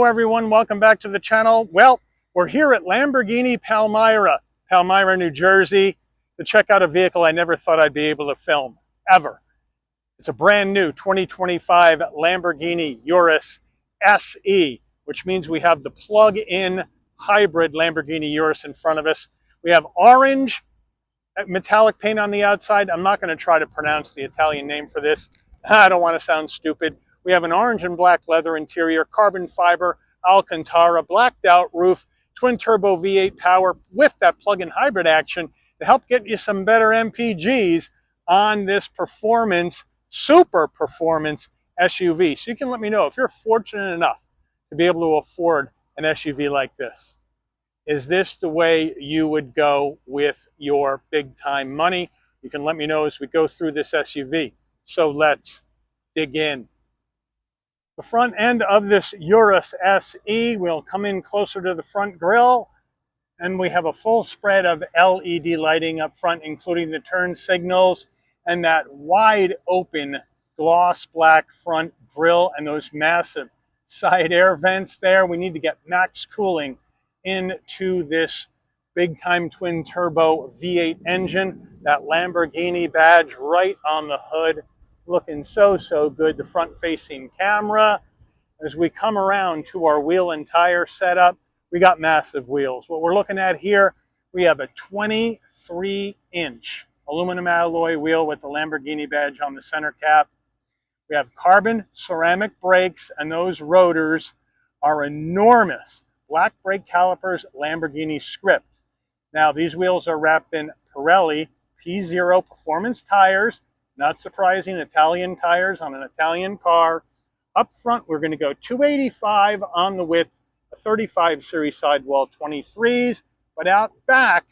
Hello everyone, welcome back to the channel. Well, we're here at Lamborghini Palmyra, New Jersey, to check out a vehicle I never thought I'd be able to film, ever. It's a brand new 2025 Lamborghini Urus SE, which means we have the plug-in hybrid Lamborghini Urus in front of us. We have orange metallic paint on the outside. I'm not going to try to pronounce the Italian name for this. I don't want to sound stupid. We have an orange and black leather interior, carbon fiber, Alcantara, blacked out roof, twin turbo V8 power with that plug-in hybrid action to help get you some better MPGs on this performance, super performance SUV. So you can let me know if you're fortunate enough to be able to afford an SUV like this. Is this the way you would go with your big time money? You can let me know as we go through this SUV. So let's dig in. The front end of this Urus SE will come in closer to the front grille, and we have a full spread of LED lighting up front, including the turn signals and that wide open gloss black front grille and those massive side air vents there. We need to get max cooling into this big time twin turbo V8 engine. That Lamborghini badge right on the hood, looking so good. The front facing camera. As we come around to our wheel and tire setup, we got massive wheels. What we're looking at here, we have a 23-inch aluminum alloy wheel with the Lamborghini badge on the center cap. We have carbon ceramic brakes, and those rotors are enormous. Black brake calipers, Lamborghini script. Now, these wheels are wrapped in Pirelli P0 performance tires. Not surprising, Italian tires on an Italian car. Up front, we're going to go 285 on the width, a 35 series sidewall 23s. But out back,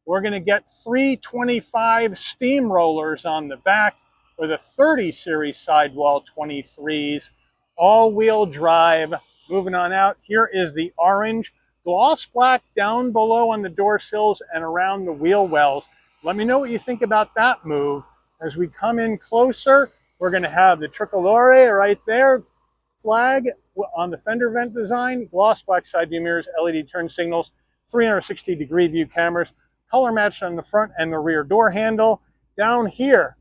we're going to get 325 steamrollers on the back with a 30 series sidewall 23s. All-wheel drive. Moving on out, here is the orange. Gloss black down below on the door sills and around the wheel wells. Let me know what you think about that move. As we come in closer, we're going to have the tricolore right there, flag on the fender vent design, gloss black side view mirrors, LED turn signals, 360-degree view cameras, color matched on the front and the rear door handle. Down here,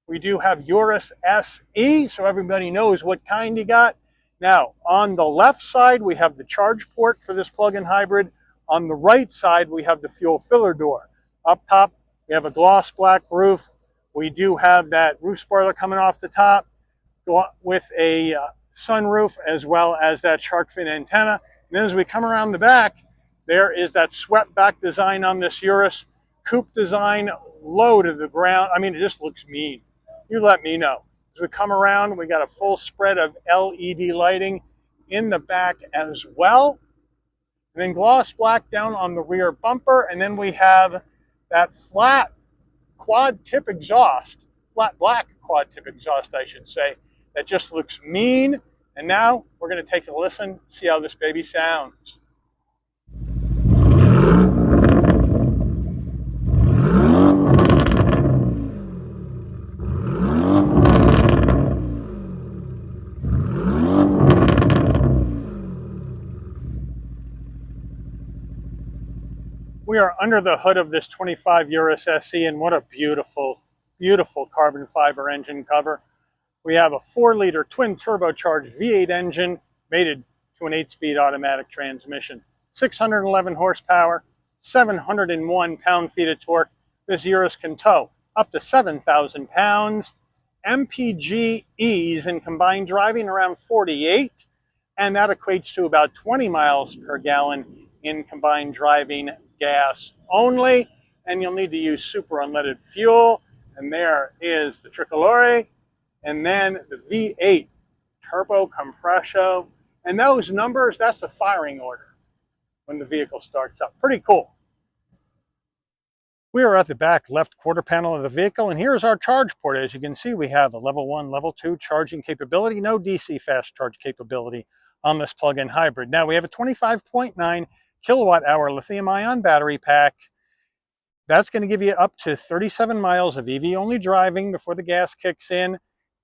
we do have Urus SE, so everybody knows what kind you got. Now, on the left side, we have the charge port for this plug-in hybrid. On the right side, we have the fuel filler door. Up top, we have a gloss black roof. We do have that roof spoiler coming off the top with a sunroof, as well as that shark fin antenna. And then as we come around the back, there is that swept back design on this Urus. Coupe design, low to the ground. I mean, it just looks mean. You let me know. As we come around, we got a full spread of LED lighting in the back as well. And then gloss black down on the rear bumper. And then we have that flat quad tip exhaust, flat black quad tip exhaust, I should say, that just looks mean. And now we're going to take a listen, see how this baby sounds. We are under the hood of this 25 Urus SE, and what a beautiful, beautiful carbon fiber engine cover. We have a 4-liter twin turbocharged V8 engine mated to an 8-speed automatic transmission. 611 horsepower, 701 pound-feet of torque. This Urus can tow up to 7,000 pounds. MPGs in combined driving around 48, and that equates to about 20 miles per gallon in combined driving gas only, and you'll need to use super unleaded fuel. And there is the tricolore, and then the V8 turbo compresso. And those numbers, that's the firing order when the vehicle starts up. Pretty cool. We are at the back left quarter panel of the vehicle, and here's our charge port. As you can see, we have a level 1, level 2 charging capability, no DC fast charge capability on this plug-in hybrid. Now, we have a 25.9 kilowatt hour lithium ion battery pack. That's going to give you up to 37 miles of EV only driving before the gas kicks in.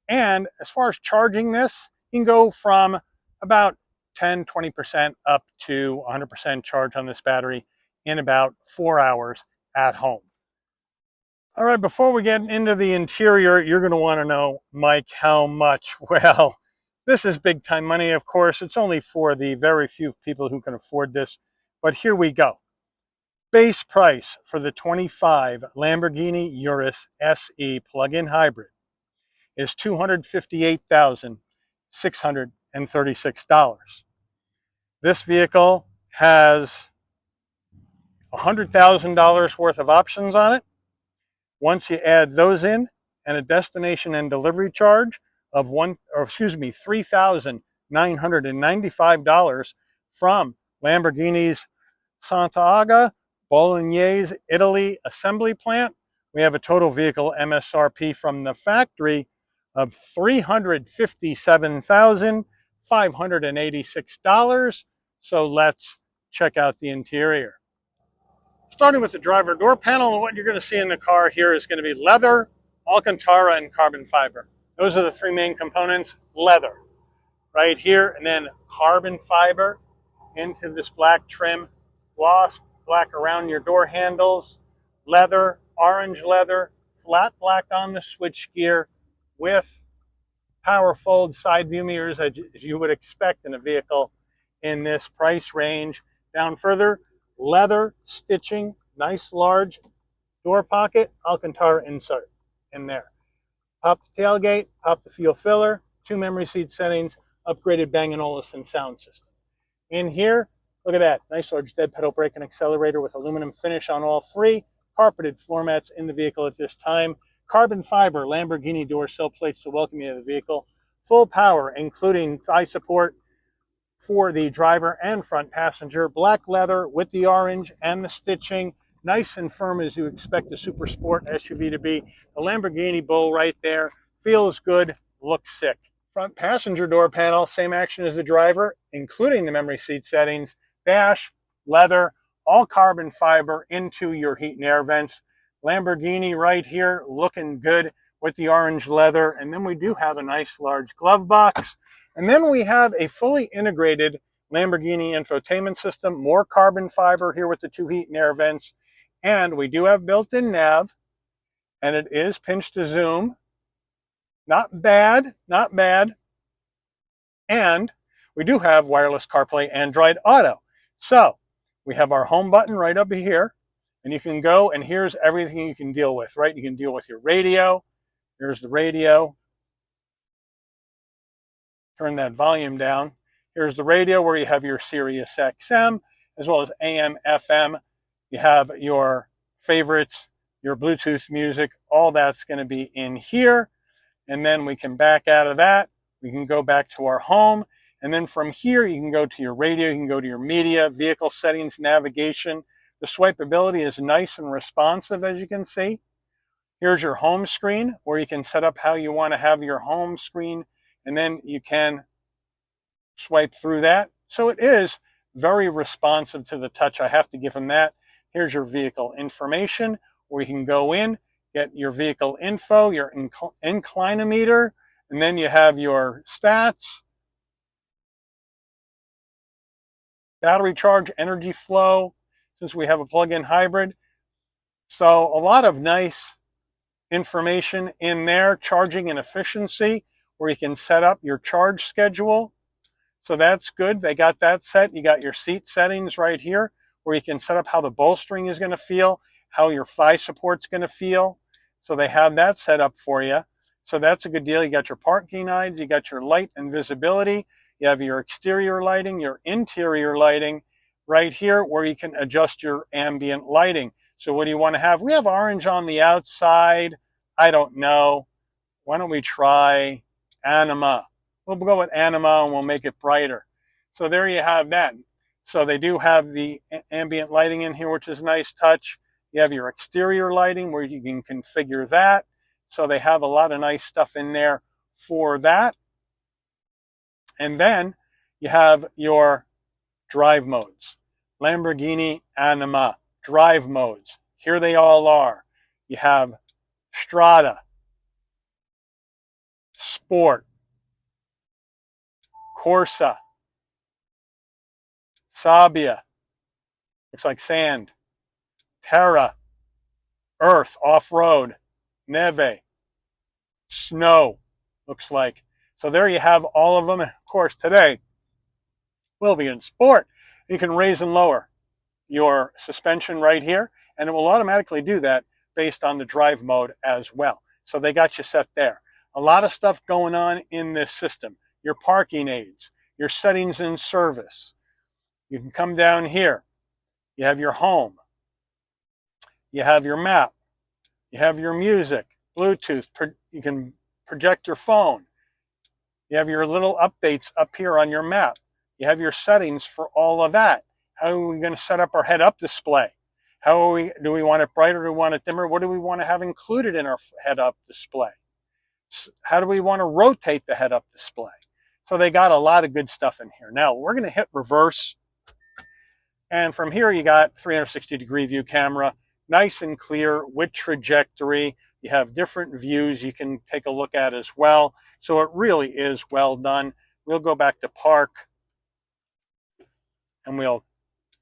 And as far as charging this, you can go from about 10, 20% up to 100% charge on this battery in about 4 hours at home. All right, before we get into the interior, you're going to want to know, Mike, how much? Well, this is big time money, of course. It's only for the very few people who can afford this, but here we go. Base price for the 25 Lamborghini Urus SE plug-in hybrid is $258,636. This vehicle has $100,000 worth of options on it. Once you add those in and a destination and delivery charge of $3,995 from Lamborghini's Sant'Aga Bolognese, Italy assembly plant, we have a total vehicle MSRP from the factory of $357,586. So let's check out the interior. Starting with the driver door panel, and what you're going to see in the car here is going to be leather, Alcantara, and carbon fiber. Those are the three main components. Leather right here, and then carbon fiber into this black trim, gloss black around your door handles, leather, orange leather, flat black on the switchgear with power fold side view mirrors as you would expect in a vehicle in this price range. Down further, leather stitching, nice large door pocket, Alcantara insert in there. Pop the tailgate, pop the fuel filler, 2 memory seat settings, upgraded Bang & Olufsen sound system. In here, look at that, nice large dead pedal brake and accelerator with aluminum finish on all 3, carpeted floor mats in the vehicle at this time, carbon fiber Lamborghini door sill plates to welcome you to the vehicle, full power including thigh support for the driver and front passenger, black leather with the orange and the stitching, nice and firm as you expect a super sport SUV to be. The Lamborghini Bull right there, feels good, looks sick. Front passenger door panel, same action as the driver, including the memory seat settings, dash, leather, all carbon fiber into your heat and air vents. Lamborghini right here, looking good with the orange leather. And then we do have a nice large glove box. And then we have a fully integrated Lamborghini infotainment system, more carbon fiber here with the 2 heat and air vents. And we do have built-in nav, and it is pinch to zoom. Not bad, not bad. And we do have wireless CarPlay, Android Auto. So we have our home button right up here, and you can go, and here's everything you can deal with, right? You can deal with your radio. Here's the radio. Turn that volume down. Here's the radio where you have your Sirius XM, as well as AM, FM. You have your favorites, your Bluetooth music, all that's going to be in here. And then we can back out of that. We can go back to our home. And then from here, you can go to your radio, you can go to your media, vehicle settings, navigation. The swipeability is nice and responsive, as you can see. Here's your home screen, where you can set up how you want to have your home screen, and then you can swipe through that. So it is very responsive to the touch. I have to give them that. Here's your vehicle information, where you can go in, get your vehicle info, your inclinometer, and then you have your stats, battery charge, energy flow, since we have a plug-in hybrid. So a lot of nice information in there, charging and efficiency, where you can set up your charge schedule. So that's good. They got that set. You got your seat settings right here, where you can set up how the bolstering is going to feel, how your thigh support's going to feel. So they have that set up for you. So that's a good deal. You got your parking aids, you got your light and visibility, you have your exterior lighting, your interior lighting right here, where you can adjust your ambient lighting. So what do you want to have? We have orange on the outside. I don't know. Why don't we try Anima? We'll go with Anima and we'll make it brighter. So there you have that. So they do have the ambient lighting in here, which is a nice touch. You have your exterior lighting where you can configure that. So they have a lot of nice stuff in there for that. And then you have your drive modes. Lamborghini Anima drive modes. Here they all are. You have Strada, Sport, Corsa, Sabia, looks like sand. Terra, earth, off-road. Neve, snow, looks like. So there you have all of them. And of course, today we'll be in sport. You can raise and lower your suspension right here, and it will automatically do that based on the drive mode as well. So they got you set there. A lot of stuff going on in this system. Your parking aids, your settings in service. You can come down here. You have your home. You have your map. You have your music, Bluetooth. You can project your phone. You have your little updates up here on your map. You have your settings for all of that. How are we going to set up our head-up display? Do we want it brighter? Do we want it dimmer? What do we want to have included in our head-up display? How do we want to rotate the head-up display? So they got a lot of good stuff in here. Now we're going to hit reverse. And from here you got 360-degree view camera, nice and clear with trajectory. You have different views you can take a look at as well. So it really is well done. We'll go back to park and we'll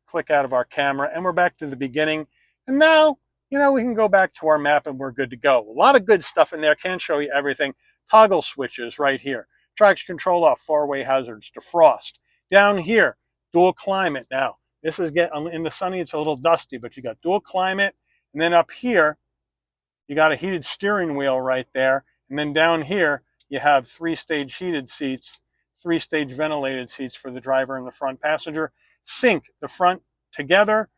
click out of our camera and we're back to the beginning. And now, we can go back to our map and we're good to go. A lot of good stuff in there. Can't show you everything. Toggle switches right here. Traction control off, four-way hazards, defrost. Down here, dual climate. Now, this is in the sunny, it's a little dusty, but you got dual climate. And then up here, you got a heated steering wheel right there. And then down here, you have three-stage heated seats, three-stage ventilated seats for the driver and the front passenger. Sync the front together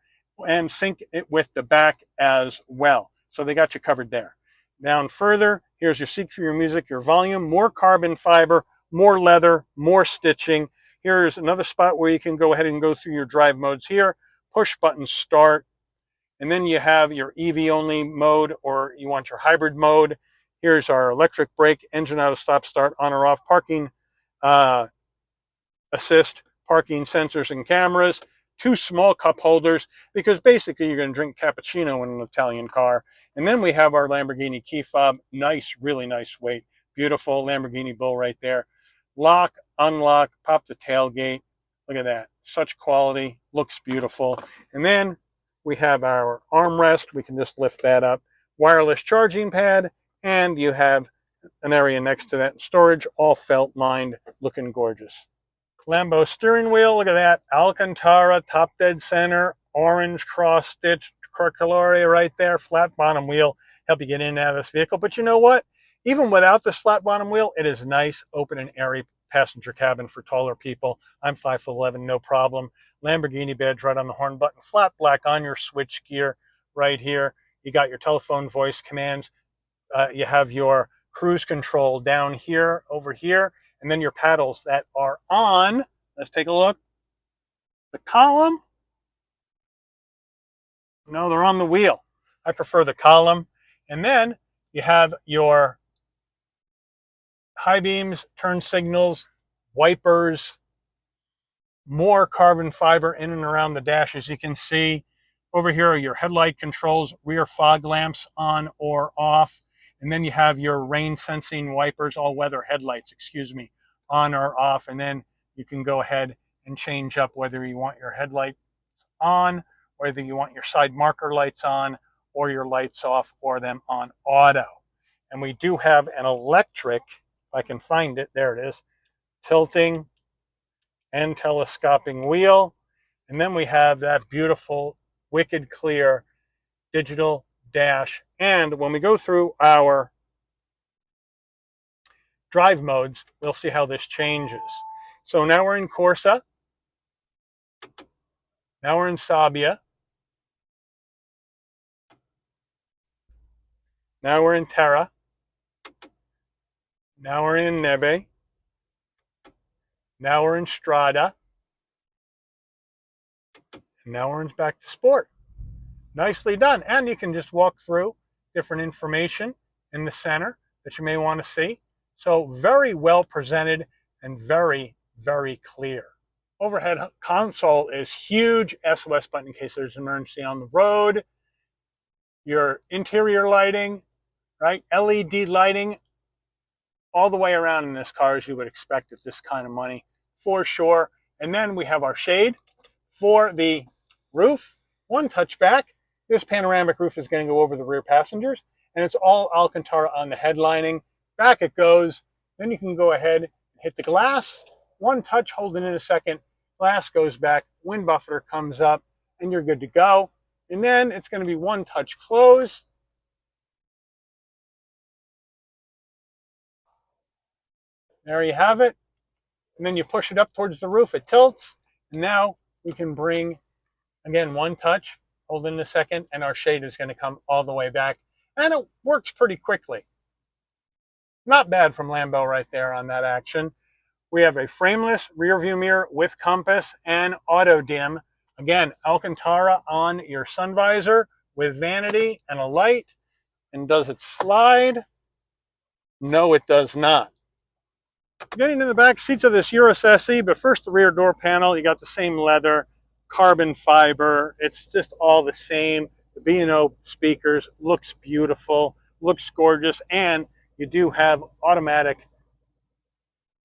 and sync it with the back as well. So they got you covered there. Down further, here's your seat for your music, your volume, more carbon fiber, more leather, more stitching. Here's another spot where you can go ahead and go through your drive modes here. Push button start. And then you have your EV only mode, or you want your hybrid mode. Here's our electric brake, engine auto stop start, on or off, parking assist, parking sensors and cameras, two small cup holders, because basically you're going to drink cappuccino in an Italian car. And then we have our Lamborghini key fob, nice, really nice weight, beautiful Lamborghini Bull right there. Lock, unlock, pop the tailgate. Look at that, such quality, looks beautiful. And then we have our armrest, we can just lift that up. Wireless charging pad, and you have an area next to that, storage, all felt lined, looking gorgeous. Lambo steering wheel, look at that, Alcantara, top dead center, orange cross stitch, Corcoloria right there, flat bottom wheel, help you get in and out of this vehicle. But you know what? Even without this flat bottom wheel, it is nice, open and airy passenger cabin for taller people. I'm 5'11", no problem. Lamborghini badge right on the horn button, flat black on your switch gear right here. You got your telephone voice commands. You have your cruise control down here, over here, and then your paddles that are on. Let's take a look. The column. No, they're on the wheel. I prefer the column. And then you have your high beams, turn signals, wipers, more carbon fiber in and around the dash. As you can see, over here are your headlight controls, rear fog lamps on or off. And then you have your rain sensing wipers, all weather headlights, on or off. And then you can go ahead and change up whether you want your headlight on, whether you want your side marker lights on, or your lights off, or them on auto. And we do have an electric, if I can find it, there it is, tilting and telescoping wheel. And then we have that beautiful, wicked clear digital dash. And when we go through our drive modes, we'll see how this changes. So now we're in Corsa. Now we're in Sabia. Now we're in Terra. Now we're in Neve. Now we're in Strada. And now we're back to Sport. Nicely done. And you can just walk through different information in the center that you may want to see. So very well presented and very, very clear. Overhead console is huge. SOS button in case there's an emergency on the road. Your interior lighting, right? LED lighting all the way around in this car, as you would expect at this kind of money, for sure. And then we have our shade For the roof, one touchback. This panoramic roof is going to go over the rear passengers, and it's all Alcantara on the headlining. Back it goes. Then you can go ahead and hit the glass. One touch, hold it in a second. Glass goes back, wind buffer comes up, and you're good to go. And then it's going to be one touch close. There you have it. And then you push it up towards the roof, it tilts. And now we can bring, again, one touch, hold it in a second, and our shade is going to come all the way back. And it works pretty quickly. Not bad from Lambo right there on that action. We have a frameless rear view mirror with compass and auto dim. Again, Alcantara on your sun visor with vanity and a light. And does it slide? No, it does not. Getting to the back seats of this Urus SE, but first the rear door panel, you got the same leather, carbon fiber. It's just all the same. The B&O speakers, looks beautiful, looks gorgeous, and you do have automatic,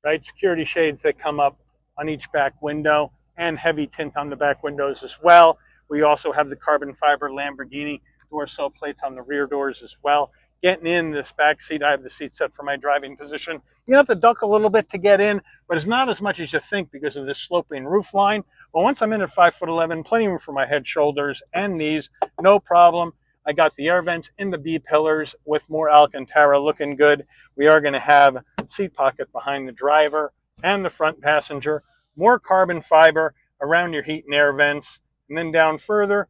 right, security shades that come up on each back window and heavy tint on the back windows as well. We also have the carbon fiber Lamborghini door sill plates on the rear doors as well. Getting in this back seat, I have the seat set for my driving position. You have to duck a little bit to get in, but it's not as much as you think because of this sloping roof line. But once I'm in at 5'11", plenty of room for my head, shoulders, and knees, no problem. I got the air vents in the B pillars with more Alcantara, looking good. We are going to have a seat pocket behind the driver and the front passenger, more carbon fiber around your heat and air vents. And then down further,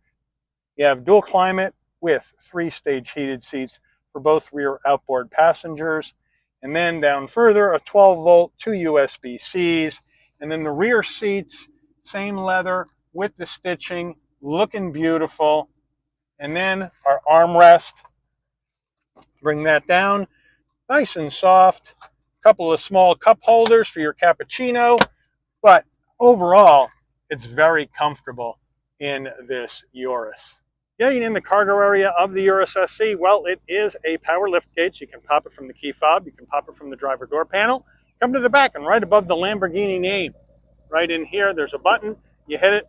you have dual climate with 3-stage heated seats for both rear outboard passengers. And then down further, a 12-volt, 2 USB-Cs. And then the rear seats, same leather with the stitching, looking beautiful. And then our armrest, bring that down, nice and soft. A couple of small cup holders for your cappuccino. But overall, it's very comfortable in this Urus. Getting in the cargo area of the Urus SC, well, it is a power lift gate. You can pop it from the key fob. You can pop it from the driver door panel. Come to the back, and right above the Lamborghini name, right in here, there's a button. You hit it,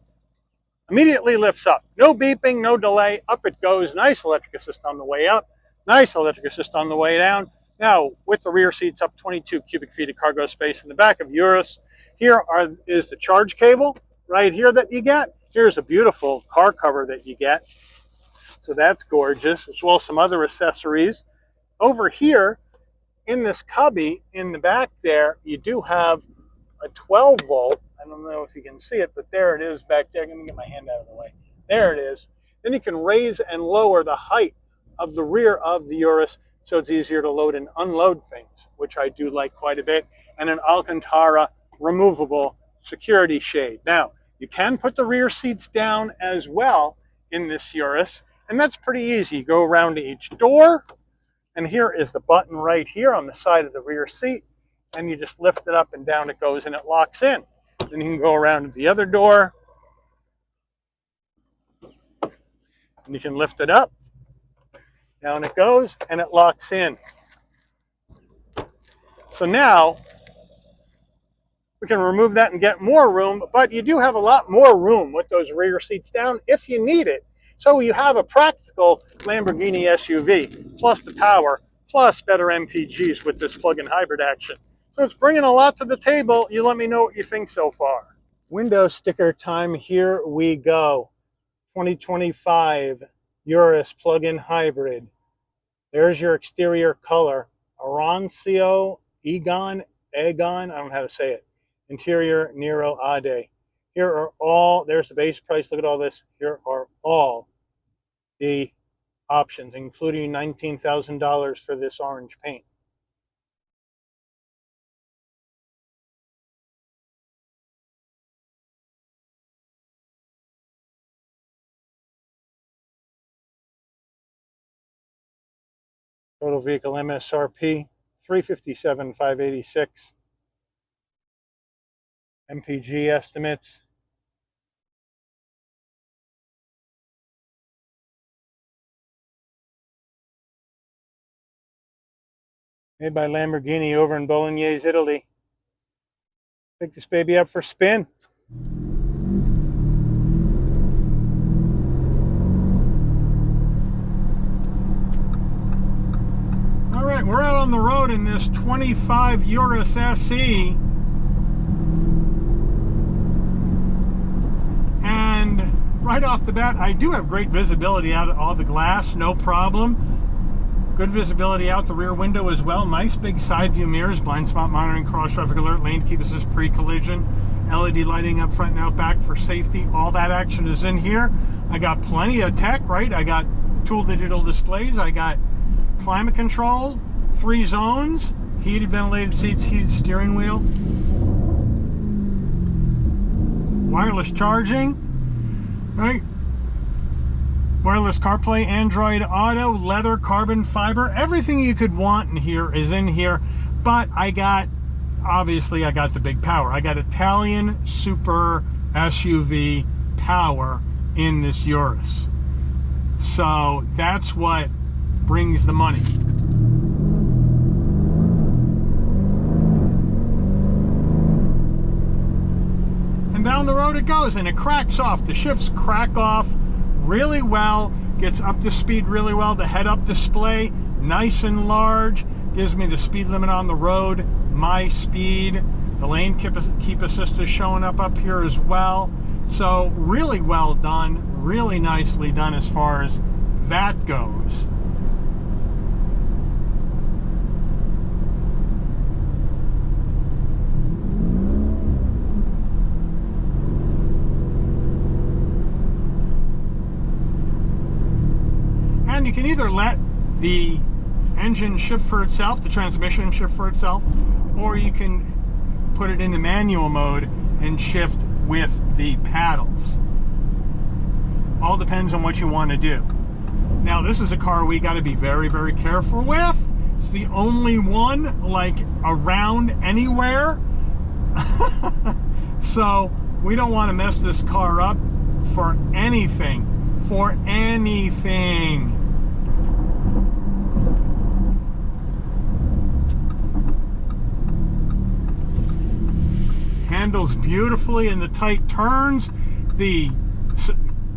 immediately lifts up. No beeping, no delay. Up it goes. Nice electric assist on the way up. Nice electric assist on the way down. Now, with the rear seats up, 22 cubic feet of cargo space in the back of Urus. Here is the charge cable right here that you get. Here's a beautiful car cover that you get. So that's gorgeous, as well as some other accessories. Over here, in this cubby, in the back there, you do have a 12-volt. I don't know if you can see it, but there it is back there. Let me get my hand out of the way. There it is. Then you can raise and lower the height of the rear of the Urus, so it's easier to load and unload things, which I do like quite a bit. And an Alcantara removable security shade. Now, you can put the rear seats down as well in this Urus. And that's pretty easy. You go around to each door, and here is the button right here on the side of the rear seat, and you just lift it up and down it goes, and it locks in. Then you can go around to the other door, and you can lift it up, down it goes, and it locks in. So now, we can remove that and get more room, but you do have a lot more room with those rear seats down if you need it. So you have a practical Lamborghini SUV, plus the power, plus better MPGs with this plug-in hybrid action. So it's bringing a lot to the table. You let me know what you think so far. Window sticker time, here we go. 2025 Urus plug-in hybrid. There's your exterior color. Arancio, Egon, I don't know how to say it. Interior, Nero Ade. Here are all, there's the base price, look at all this. Here are all the options, including $19,000 for this orange paint. Total vehicle MSRP, $357,586. MPG estimates, made by Lamborghini over in Bolognese, Italy. Pick this baby up for spin. right, we're out on the road in this 25 Urus SE. And right off the bat, I do have great visibility out of all the glass, no problem. Good visibility out the rear window as well. Nice big side view mirrors, blind spot monitoring, cross traffic alert, lane keep assist, pre-collision, LED lighting up front and out back for safety. All that action is in here. I got plenty of tech, right? I got tool digital displays. I got climate control, 3 zones, heated ventilated seats, heated steering wheel, wireless charging, right? Wireless CarPlay, Android Auto, leather, carbon fiber, everything you could want in here is in here. But obviously I got the big power. I got Italian super SUV power in this Urus. So that's what brings the money. And down the road it goes, and it cracks off. The shifts crack off really well, gets up to speed really well. The head-up display, nice and large, gives me the speed limit on the road, my speed. The lane keep assist is showing up here as well. So really well done, really nicely done as far as that goes. And you can either let the engine shift for itself, the transmission shift for itself, or you can put it into manual mode and shift with the paddles. All depends on what you want to do. Now, this is a car we got to be very, very careful with. It's the only one like around anywhere. So we don't want to mess this car up for anything. For anything. Handles beautifully in the tight turns. The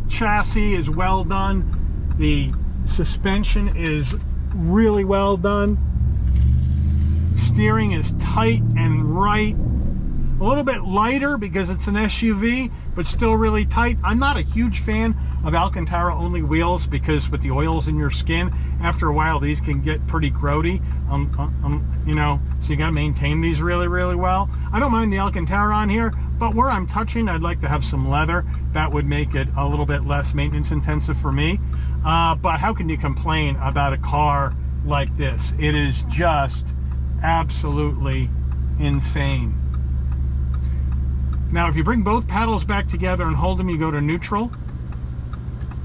chassis is well done. The suspension is really well done. Steering is tight and right. A little bit lighter because it's an SUV, but still really tight. I'm not a huge fan of Alcantara only wheels because with the oils in your skin, after a while these can get pretty grody. You know, so you got to maintain these really, really well. I don't mind the Alcantara on here, but where I'm touching, I'd like to have some leather. That would make it a little bit less maintenance intensive for me. But how can you complain about a car like this? It is just absolutely insane. Now, if you bring both paddles back together and hold them, you go to neutral.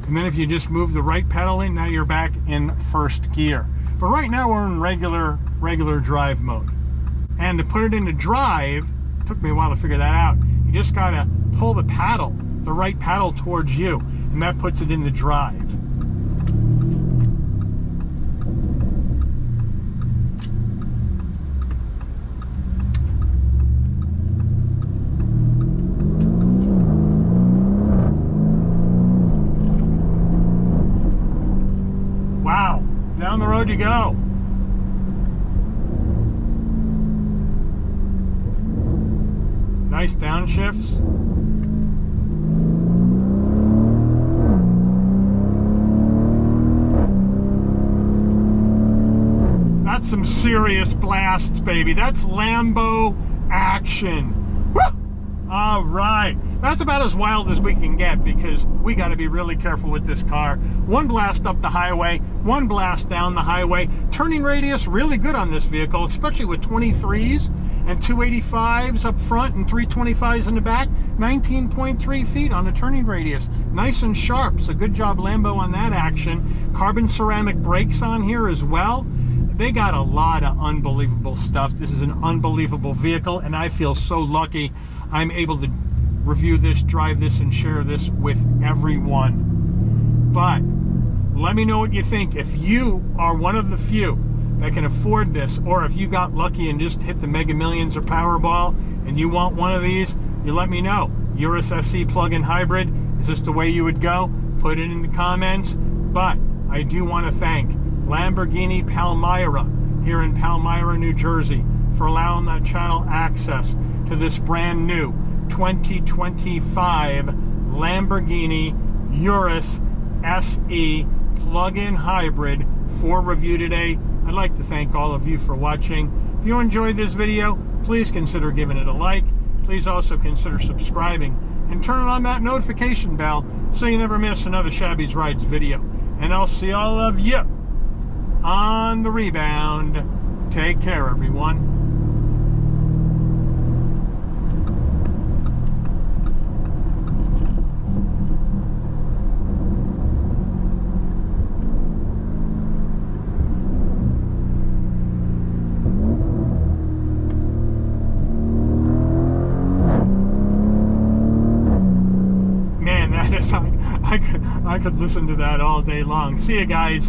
And then if you just move the right pedal in, now you're back in first gear. But right now we're in regular drive mode. And to put it into drive, it took me a while to figure that out. You just gotta pull the paddle, the right paddle towards you, and that puts it into drive. Wow, down the road you go. Nice downshifts. That's some serious blasts, baby. That's Lambo action. Woo! All right. That's about as wild as we can get because we got to be really careful with this car. One blast up the highway, one blast down the highway. Turning radius really good on this vehicle, especially with 23s and 285s up front and 325s in the back. 19.3 feet on the turning radius. Nice and sharp. So good job Lambo on that action. Carbon ceramic brakes on here as well. They got a lot of unbelievable stuff. This is an unbelievable vehicle, and I feel so lucky I'm able to review this, drive this, and share this with everyone. But let me know what you think. If you are one of the few that can afford this, or if you got lucky and just hit the Mega Millions or Powerball and you want one of these, you let me know. Urus SC plug-in hybrid, is this the way you would go? Put it in the comments. But I do want to thank Lamborghini Palmyra here in Palmyra, New Jersey, for allowing that channel access to this brand new 2025 Lamborghini Urus SE plug-in hybrid for review today. I'd like to thank all of you for watching. If you enjoyed this video, please consider giving it a like. Please also consider subscribing and turn on that notification bell so you never miss another Shabby's Rides video. And I'll see all of you on the rebound. Take care, everyone. Man, that is, I could listen to that all day long. See you guys.